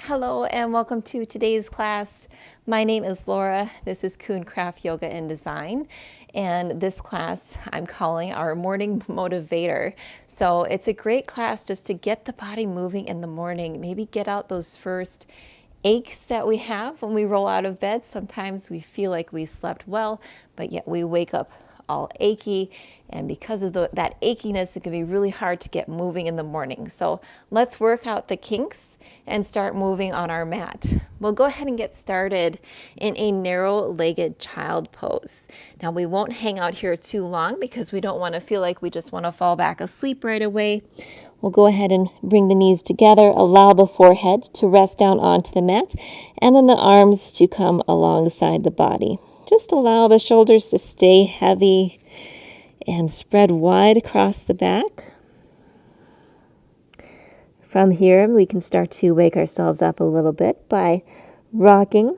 Hello and welcome to today's class. My name is Laura. This is Kuhn, Kraft, Yoga, and Design. And this class I'm calling our morning motivator. So it's a great class just to get the body moving in the morning. Maybe get out those first aches that we have when we roll out of bed. Sometimes we feel like we slept well, but yet we wake up all achy, and because of that achiness, it can be really hard to get moving in the morning. So let's work out the kinks and start moving on our mat. We'll go ahead and get started in a narrow-legged child pose. Now we won't hang out here too long because we don't want to feel like we just want to fall back asleep right away. We'll go ahead and bring the knees together, allow the forehead to rest down onto the mat, and then the arms to come alongside the body. Just allow the shoulders to stay heavy and spread wide across the back. From here, we can start to wake ourselves up a little bit by rocking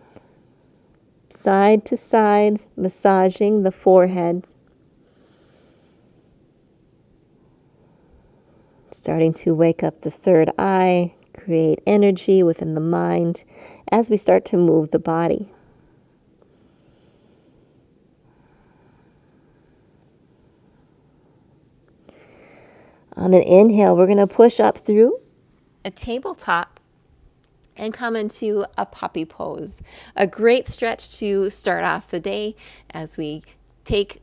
side to side, massaging the forehead. Starting to wake up the third eye, create energy within the mind as we start to move the body. On an inhale, we're going to push up through a tabletop and come into a puppy pose. A great stretch to start off the day as we take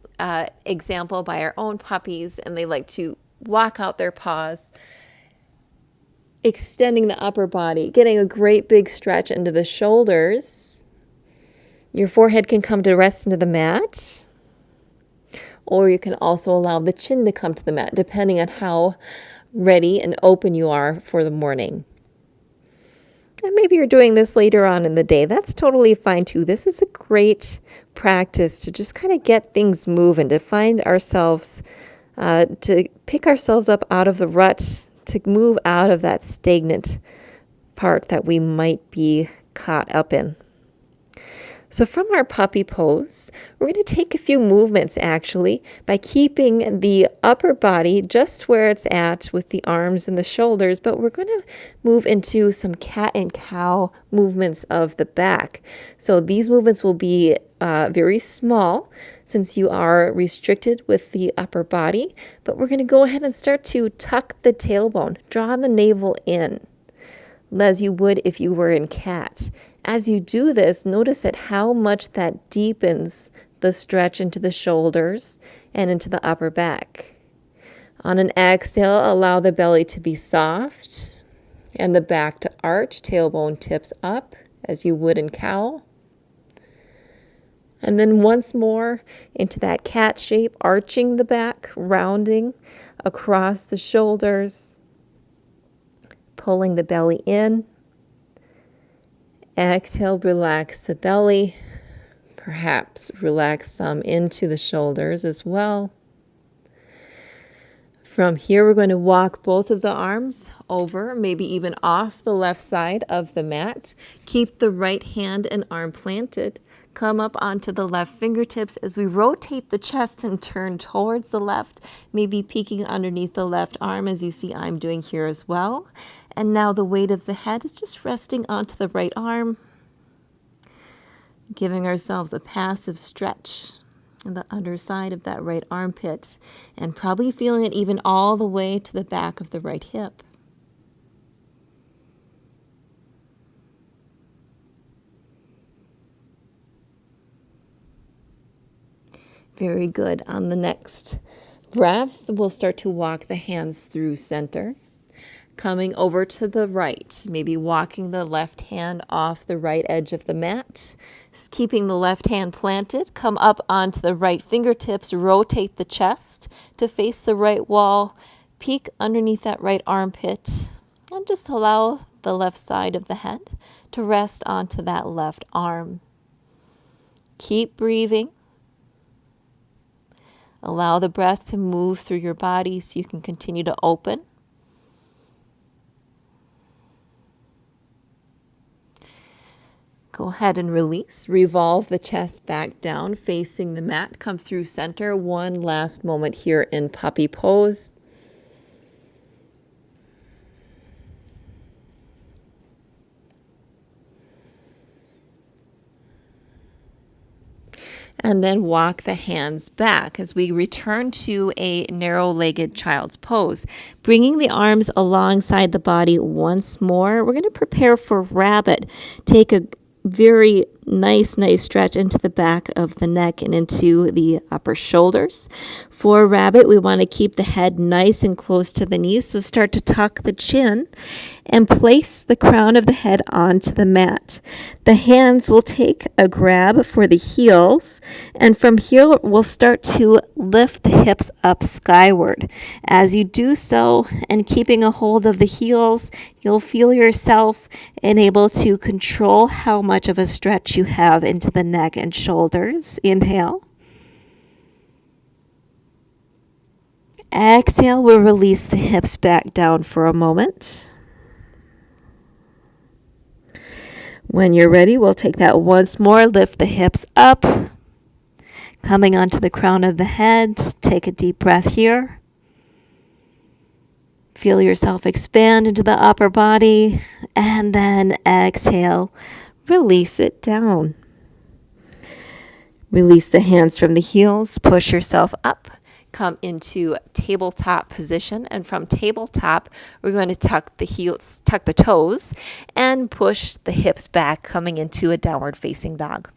example by our own puppies, and they like to walk out their paws, extending the upper body, getting a great big stretch into the shoulders. Your forehead can come to rest into the mat. Or you can also allow the chin to come to the mat, depending on how ready and open you are for the morning. And maybe you're doing this later on in the day. That's totally fine too. This is a great practice to just kind of get things moving, to find ourselves, to pick ourselves up out of the rut, to move out of that stagnant part that we might be caught up in. So from our puppy pose, we're going to take a few movements actually by keeping the upper body just where it's at with the arms and the shoulders, but we're going to move into some cat and cow movements of the back. So these movements will be very small since you are restricted with the upper body, but we're going to go ahead and start to tuck the tailbone, draw the navel in, as you would if you were in cat. As you do this, notice at how much that deepens the stretch into the shoulders and into the upper back. On an exhale, allow the belly to be soft and the back to arch, tailbone tips up as you would in cow. And then once more into that cat shape, arching the back, rounding across the shoulders, pulling the belly in. Exhale, relax the belly, perhaps relax some into the shoulders as well. From here, we're going to walk both of the arms over, maybe even off the left side of the mat. Keep the right hand and arm planted. Come up onto the left fingertips as we rotate the chest and turn towards the left, maybe peeking underneath the left arm as you see I'm doing here as well. And now the weight of the head is just resting onto the right arm, giving ourselves a passive stretch in the underside of that right armpit, and probably feeling it even all the way to the back of the right hip. Very good. On the next breath, we'll start to walk the hands through center. Coming over to the right, maybe walking the left hand off the right edge of the mat, keeping the left hand planted. Come up onto the right fingertips, rotate the chest to face the right wall, peek underneath that right armpit, and just allow the left side of the head to rest onto that left arm. Keep breathing. Allow the breath to move through your body so you can continue to open. Go ahead and release. Revolve the chest back down, facing the mat. Come through center. One last moment here in puppy pose. And then walk the hands back as we return to a narrow-legged child's pose. Bringing the arms alongside the body once more. We're going to prepare for rabbit. Take a very nice stretch into the back of the neck and into the upper shoulders. For rabbit, we want to keep the head nice and close to the knees. So start to tuck the chin and place the crown of the head onto the mat. The hands will take a grab for the heels, and from here we'll start to lift the hips up skyward. As you do so, and keeping a hold of the heels, you'll feel yourself able to control how much of a stretch you have into the neck and shoulders. Inhale. Exhale, we'll release the hips back down for a moment. When you're ready, we'll take that once more. Lift the hips up, coming onto the crown of the head. Take a deep breath here. Feel yourself expand into the upper body, and then exhale, release it down. Release the hands from the heels, push yourself up. Come into tabletop position, and from tabletop we're going to tuck the toes and push the hips back, coming into a downward facing dog.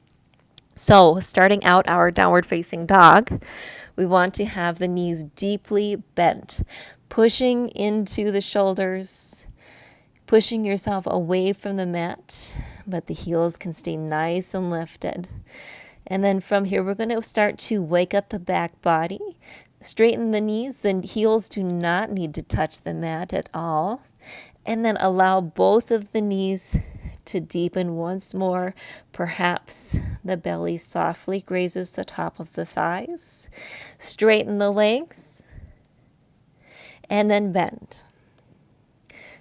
So starting out our downward facing dog, we want to have the knees deeply bent, pushing into the shoulders, pushing yourself away from the mat, but the heels can stay nice and lifted. And then from here, we're going to start to wake up the back body. Straighten the knees. The heels do not need to touch the mat at all. And then allow both of the knees to deepen once more. Perhaps the belly softly grazes the top of the thighs. Straighten the legs. And then bend.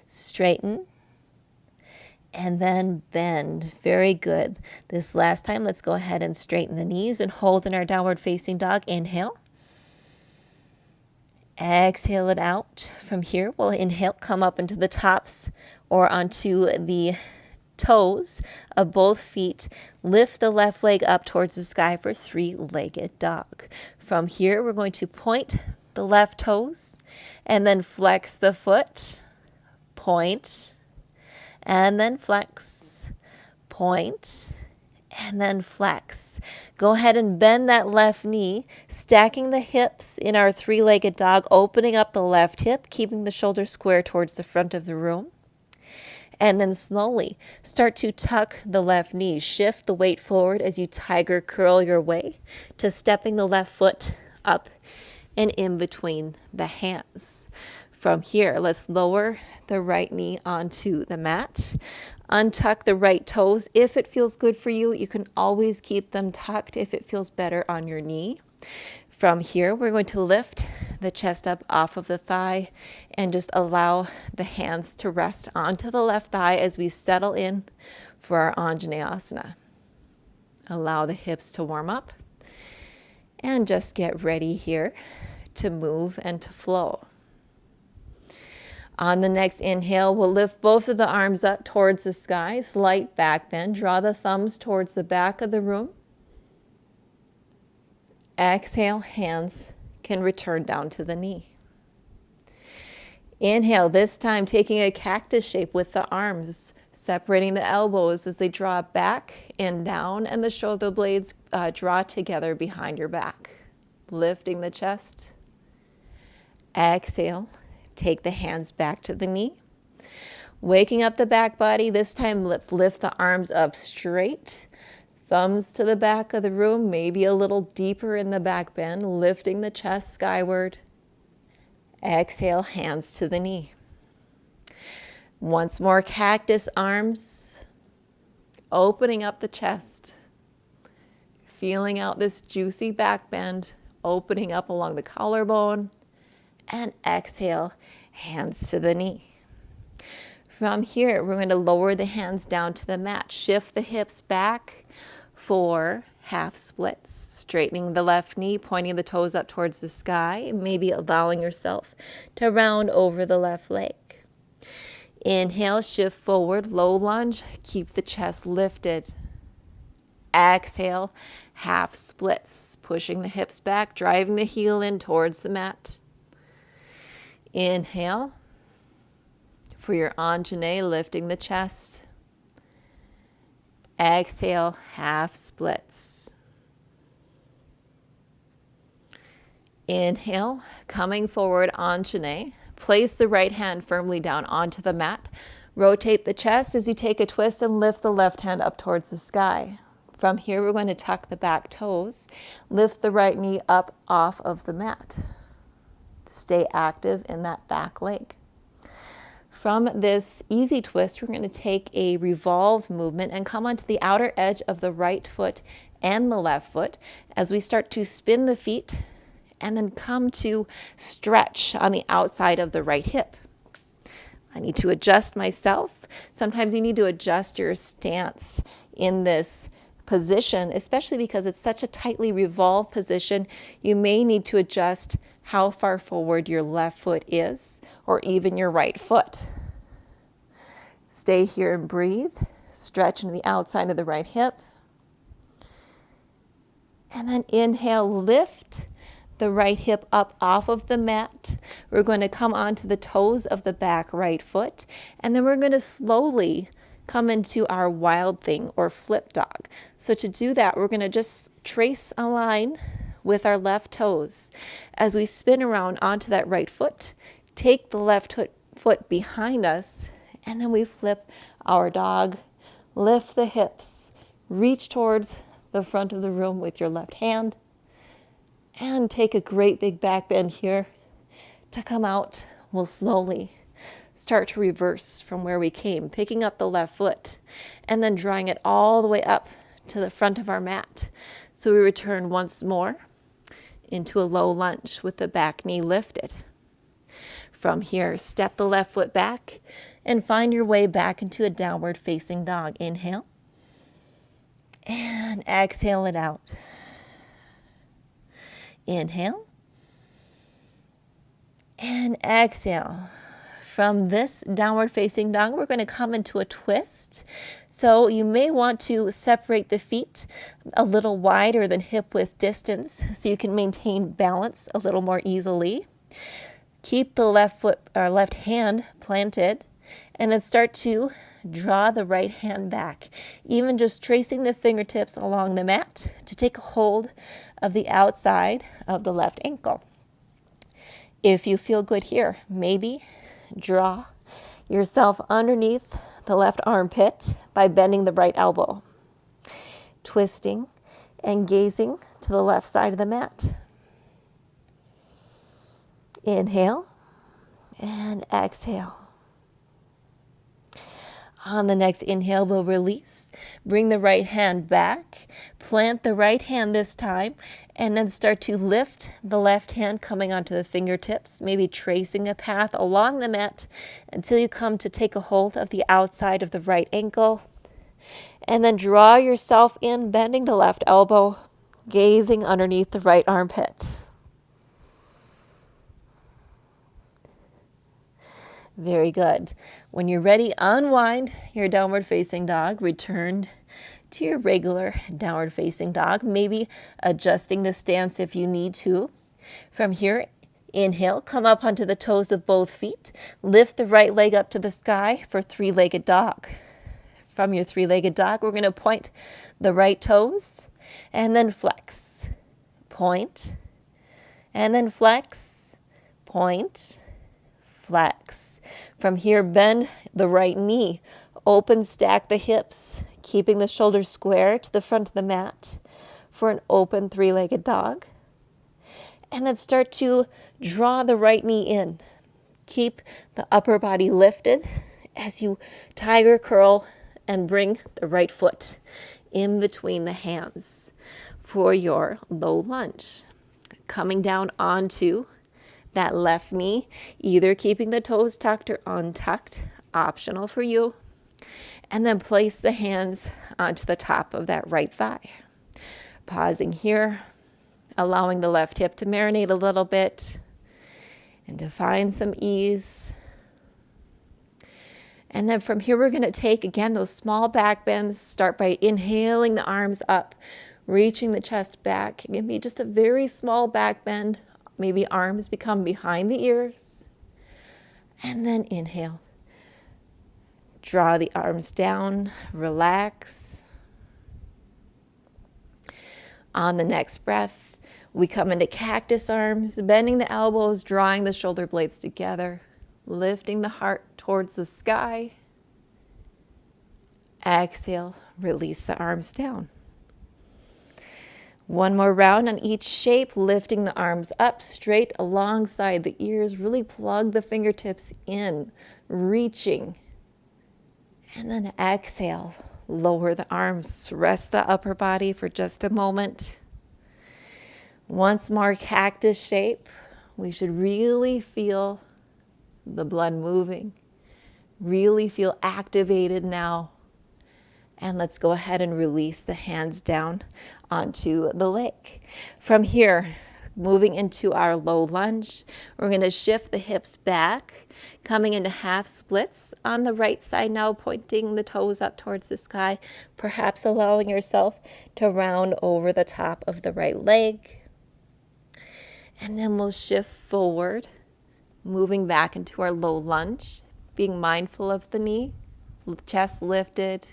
Straighten. And then bend. Very good. This last time, let's go ahead and straighten the knees and hold in our downward facing dog. Inhale. Exhale it out. From here, we'll inhale, come up into the tops or onto the toes of both feet. Lift the left leg up towards the sky for three-legged dog. From here, we're going to point the left toes and then flex the foot. Point. And then flex, point, and then flex. Go ahead and bend that left knee, stacking the hips in our three-legged dog, opening up the left hip, keeping the shoulders square towards the front of the room. And then slowly start to tuck the left knee. Shift the weight forward as you tiger curl your way to stepping the left foot up and in between the hands. From here, let's lower the right knee onto the mat. Untuck the right toes. If it feels good for you, you can always keep them tucked if it feels better on your knee. From here, we're going to lift the chest up off of the thigh and just allow the hands to rest onto the left thigh as we settle in for our Anjaneyasana. Allow the hips to warm up and just get ready here to move and to flow. On the next inhale, we'll lift both of the arms up towards the sky, slight back bend. Draw the thumbs towards the back of the room. Exhale, hands can return down to the knee. Inhale, this time taking a cactus shape with the arms, separating the elbows as they draw back and down, and the shoulder blades draw together behind your back. Lifting the chest. Exhale. Take the hands back to the knee. Waking up the back body. This time, let's lift the arms up straight. Thumbs to the back of the room, maybe a little deeper in the back bend. Lifting the chest skyward. Exhale, hands to the knee. Once more, cactus arms. Opening up the chest. Feeling out this juicy back bend. Opening up along the collarbone. And exhale, hands to the knee. From here, we're going to lower the hands down to the mat. Shift the hips back for half splits. Straightening the left knee, pointing the toes up towards the sky, maybe allowing yourself to round over the left leg. Inhale, shift forward, low lunge. Keep the chest lifted. Exhale, half splits, pushing the hips back, driving the heel in towards the mat. Inhale for your Anjane, lifting the chest. Exhale, half splits. Inhale, coming forward, Anjane. Place the right hand firmly down onto the mat. Rotate the chest as you take a twist and lift the left hand up towards the sky. From here, we're going to tuck the back toes. Lift the right knee up off of the mat. Stay active in that back leg. From this easy twist, we're going to take a revolved movement and come onto the outer edge of the right foot and the left foot as we start to spin the feet and then come to stretch on the outside of the right hip. I need to adjust myself. Sometimes you need to adjust your stance in this position, especially because it's such a tightly revolved position. You may need to adjust how far forward your left foot is, or even your right foot. Stay here and breathe. Stretch into the outside of the right hip. And then inhale, lift the right hip up off of the mat. We're going to come onto the toes of the back right foot, and then we're going to slowly come into our wild thing or flip dog. So to do that, we're going to just trace a line with our left toes. As we spin around onto that right foot, take the left foot behind us, and then we flip our dog, lift the hips, reach towards the front of the room with your left hand, and take a great big back bend here. To come out, we'll slowly start to reverse from where we came, picking up the left foot and then drawing it all the way up to the front of our mat. So we return once more into a low lunge with the back knee lifted. From here, step the left foot back and find your way back into a downward facing dog. Inhale and exhale it out. Inhale and exhale. From this downward facing dog, we're going to come into a twist. So you may want to separate the feet a little wider than hip width distance so you can maintain balance a little more easily. Keep the left foot or left hand planted, and then start to draw the right hand back, even just tracing the fingertips along the mat to take a hold of the outside of the left ankle. If you feel good here, maybe draw yourself underneath the left armpit by bending the right elbow, twisting and gazing to the left side of the mat. Inhale and exhale. On the next inhale, we'll release. Bring the right hand back. Plant the right hand this time, and then start to lift the left hand coming onto the fingertips, maybe tracing a path along the mat until you come to take a hold of the outside of the right ankle. And then draw yourself in, bending the left elbow, gazing underneath the right armpit. Very good. When you're ready, unwind your downward facing dog. Return to your regular downward facing dog, maybe adjusting the stance if you need to. From here, inhale, come up onto the toes of both feet. Lift the right leg up to the sky for three-legged dog. From your three-legged dog, we're going to point the right toes and then flex. Point, and then flex, point, flex. From here, bend the right knee, open, stack the hips, keeping the shoulders square to the front of the mat for an open three-legged dog. And then start to draw the right knee in. Keep the upper body lifted as you tiger curl and bring the right foot in between the hands for your low lunge. Coming down onto that left knee, either keeping the toes tucked or untucked, optional for you. And then place the hands onto the top of that right thigh. Pausing here, allowing the left hip to marinate a little bit and to find some ease. And then from here, we're going to take, again, those small back bends. Start by inhaling the arms up, reaching the chest back. Give me just a very small back bend. Maybe arms become behind the ears. And then inhale. Draw the arms down, relax. On the next breath, we come into cactus arms, bending the elbows, drawing the shoulder blades together, lifting the heart towards the sky. Exhale, release the arms down. One more round on each shape, lifting the arms up straight alongside the ears. Really plug the fingertips in, reaching. And then exhale, lower the arms, rest the upper body for just a moment. Once more, cactus shape. We should really feel the blood moving, really feel activated now. And let's go ahead and release the hands down onto the leg. From here, moving into our low lunge, we're going to shift the hips back, coming into half splits on the right side now, pointing the toes up towards the sky, perhaps allowing yourself to round over the top of the right leg. And then we'll shift forward, moving back into our low lunge, being mindful of the knee, chest lifted.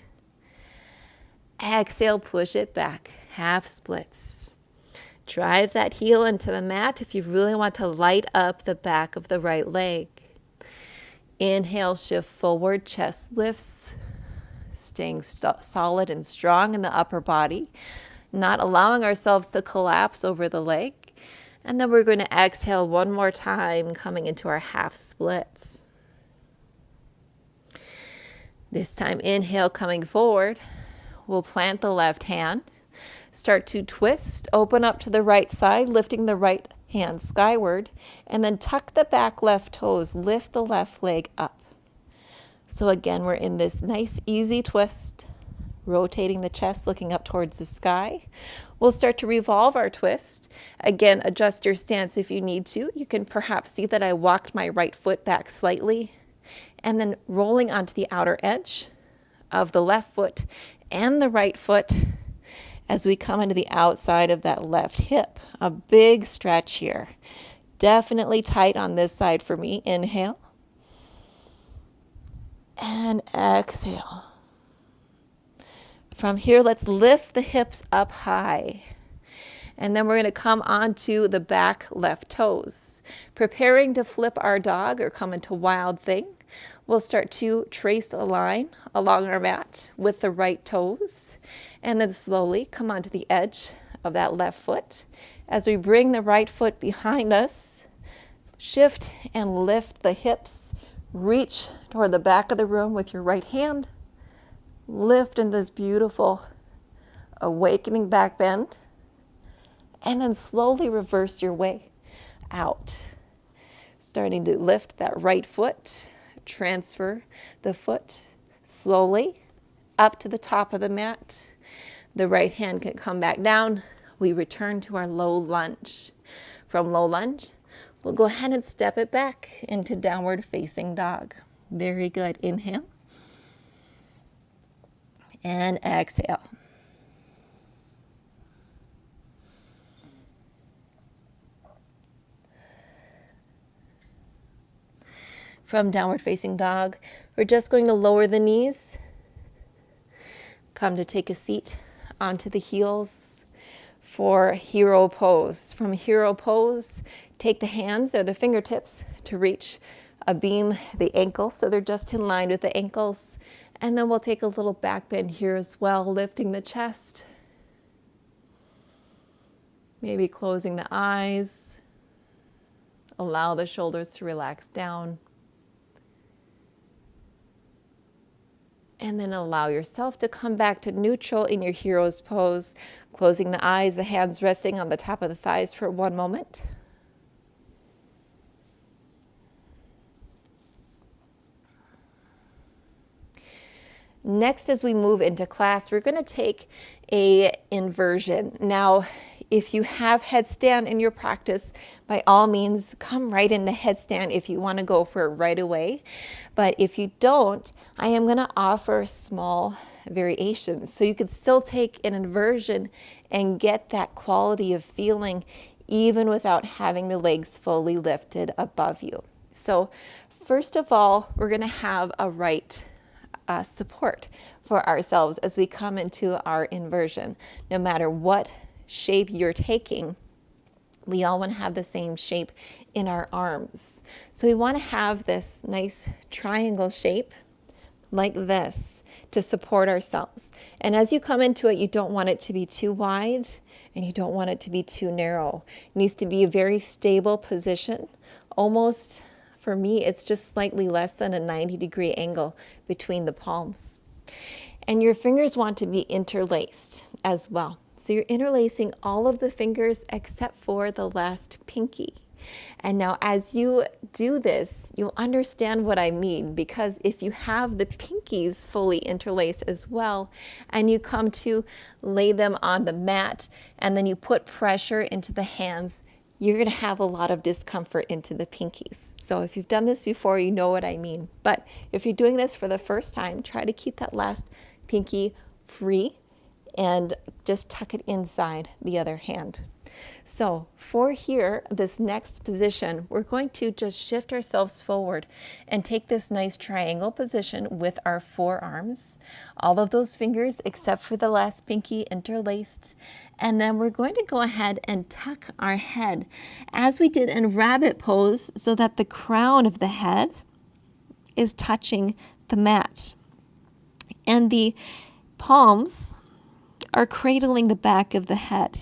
Exhale, push it back, half splits. Drive that heel into the mat if you really want to light up the back of the right leg. Inhale, shift forward, chest lifts, staying solid and strong in the upper body, not allowing ourselves to collapse over the leg. And then we're going to exhale one more time, coming into our half splits. This time, inhale, coming forward. We'll plant the left hand, start to twist, open up to the right side, lifting the right hand skyward, and then tuck the back left toes, lift the left leg up. So again, we're in this nice, easy twist, rotating the chest, looking up towards the sky. We'll start to revolve our twist. Again, adjust your stance if you need to. You can perhaps see that I walked my right foot back slightly, and then rolling onto the outer edge of the left foot and the right foot as we come into the outside of that left hip. A big stretch here. Definitely tight on this side for me. Inhale. And exhale. From here, let's lift the hips up high. And then we're going to come onto the back left toes. Preparing to flip our dog or come into wild thing. We'll start to trace a line along our mat with the right toes, and then slowly come onto the edge of that left foot. As we bring the right foot behind us, shift and lift the hips, reach toward the back of the room with your right hand, lift in this beautiful awakening back bend, and then slowly reverse your way out. Starting to lift that right foot, transfer the foot slowly up to the top of the mat. The right hand can come back down. We return to our low lunge. From low lunge, we'll go ahead and step it back into downward facing dog. Very good. Inhale and exhale. From downward facing dog, we're just going to lower the knees. Come to take a seat onto the heels for hero pose. From hero pose, take the hands or the fingertips to reach beam the ankles so they're just in line with the ankles. And then we'll take a little back bend here as well, lifting the chest. Maybe closing the eyes. Allow the shoulders to relax down. And then allow yourself to come back to neutral in your hero's pose, closing the eyes, the hands resting on the top of the thighs for one moment. Next, as we move into class, we're going to take a inversion. Now, If you have headstand in your practice, by all means, come right into headstand if you want to go for it right away. But if you don't, I am going to offer small variations. So you could still take an inversion and get that quality of feeling even without having the legs fully lifted above you. So first of all, we're going to have a right support for ourselves as we come into our inversion. No matter what shape you're taking, we all want to have the same shape in our arms. So we want to have this nice triangle shape like this to support ourselves. And as you come into it, you don't want it to be too wide and you don't want it to be too narrow. It needs to be a very stable position. Almost, for me, it's just slightly less than a 90-degree angle between the palms. And your fingers want to be interlaced as well. So you're interlacing all of the fingers except for the last pinky. And now as you do this, you'll understand what I mean, because if you have the pinkies fully interlaced as well, and you come to lay them on the mat, and then you put pressure into the hands, you're going to have a lot of discomfort into the pinkies. So if you've done this before, you know what I mean. But if you're doing this for the first time, try to keep that last pinky free and just tuck it inside the other hand. So for here, this next position, we're going to just shift ourselves forward and take this nice triangle position with our forearms, all of those fingers except for the last pinky interlaced. And then we're going to go ahead and tuck our head as we did in rabbit pose so that the crown of the head is touching the mat. And the palms are cradling the back of the head.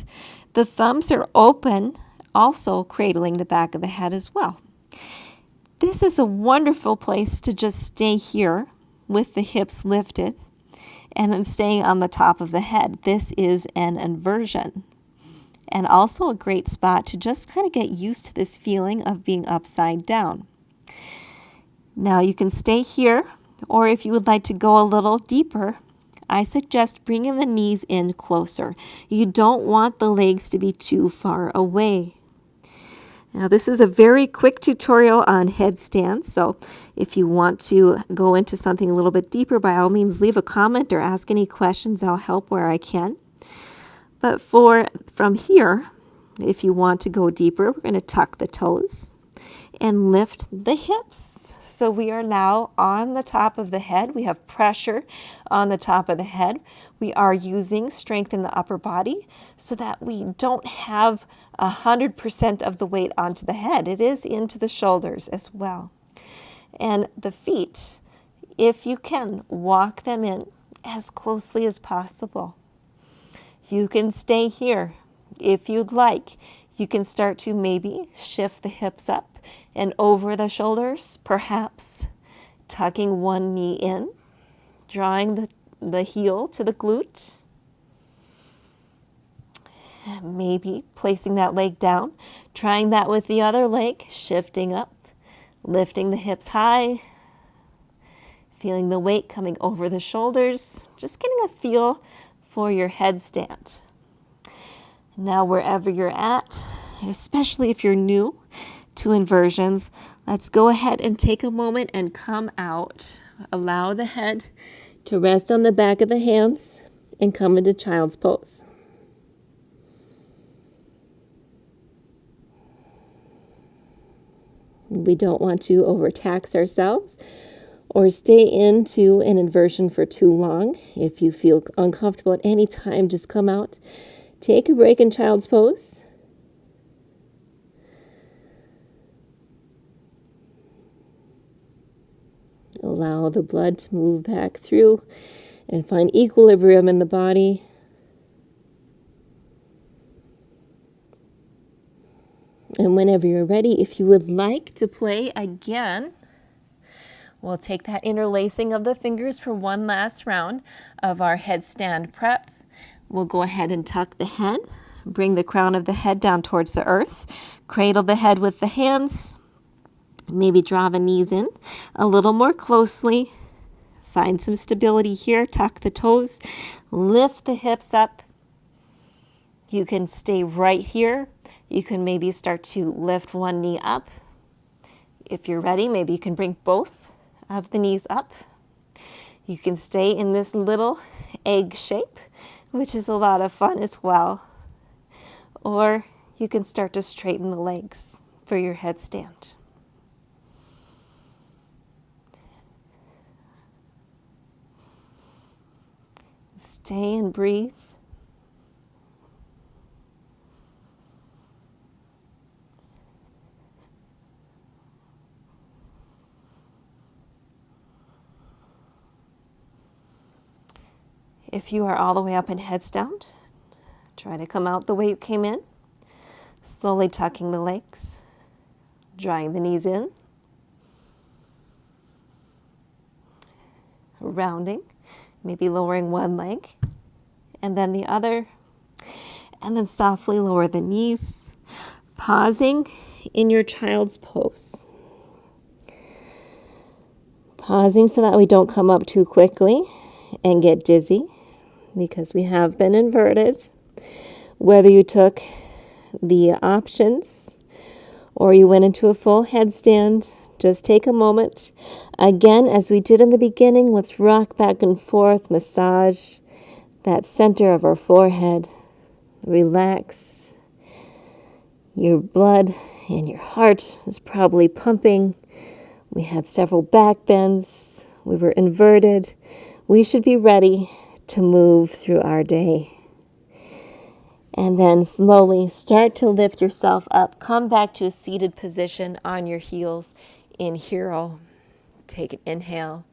The thumbs are open, also cradling the back of the head as well. This is a wonderful place to just stay here with the hips lifted and then staying on the top of the head. This is an inversion, and also a great spot to just kind of get used to this feeling of being upside down. Now you can stay here, or if you would like to go a little deeper, I suggest bringing the knees in closer. You don't want the legs to be too far away. Now this is a very quick tutorial on headstands, so if you want to go into something a little bit deeper, by all means leave a comment or ask any questions. I'll help where I can. But from here, if you want to go deeper, we're going to tuck the toes and lift the hips. So we are now on the top of the head. We have pressure on the top of the head. We are using strength in the upper body so that we don't have 100% of the weight onto the head. It is into the shoulders as well. And the feet, if you can, walk them in as closely as possible. You can stay here if you'd like. You can start to maybe shift the hips up and over the shoulders, perhaps tucking one knee in, drawing the heel to the glute, maybe placing that leg down, trying that with the other leg, shifting up, lifting the hips high, feeling the weight coming over the shoulders, just getting a feel for your headstand. Now wherever you're at, especially if you're new to inversions, let's go ahead and take a moment and come out. Allow the head to rest on the back of the hands and come into child's pose. We don't want to overtax ourselves or stay into an inversion for too long. If you feel uncomfortable at any time, just come out. Take a break in child's pose. Allow the blood to move back through and find equilibrium in the body. And whenever you're ready, if you would like to play again, we'll take that interlacing of the fingers for one last round of our headstand prep. We'll go ahead and tuck the head, bring the crown of the head down towards the earth, cradle the head with the hands, maybe draw the knees in a little more closely, find some stability here, tuck the toes, lift the hips up. You can stay right here. You can maybe start to lift one knee up. If you're ready, maybe you can bring both of the knees up. You can stay in this little egg shape, which is a lot of fun as well. Or you can start to straighten the legs for your headstand. Stay and breathe. If you are all the way up in headstand, try to come out the way you came in, slowly tucking the legs, drawing the knees in, rounding, maybe lowering one leg, and then the other, and then softly lower the knees, pausing in your child's pose. Pausing so that we don't come up too quickly and get dizzy, because we have been inverted. Whether you took the options or you went into a full headstand, just take a moment. Again, as we did in the beginning, let's rock back and forth, massage that center of our forehead. Relax. Your blood and your heart is probably pumping. We had several back bends. We were inverted. We should be ready to move through our day. And then slowly start to lift yourself up. Come back to a seated position on your heels in hero. Take an inhale.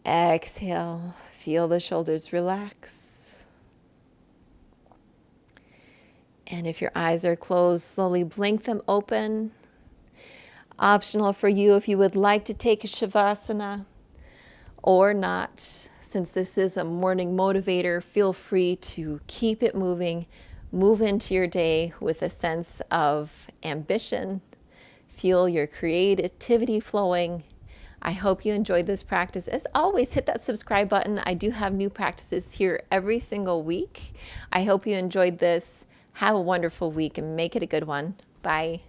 Exhale. Feel the shoulders relax. And if your eyes are closed, slowly blink them open. Optional for you if you would like to take a Shavasana or not. Since this is a morning motivator, feel free to keep it moving. Move into your day with a sense of ambition. Feel your creativity flowing. I hope you enjoyed this practice. As always, hit that subscribe button. I do have new practices here every single week. I hope you enjoyed this. Have a wonderful week and make it a good one. Bye.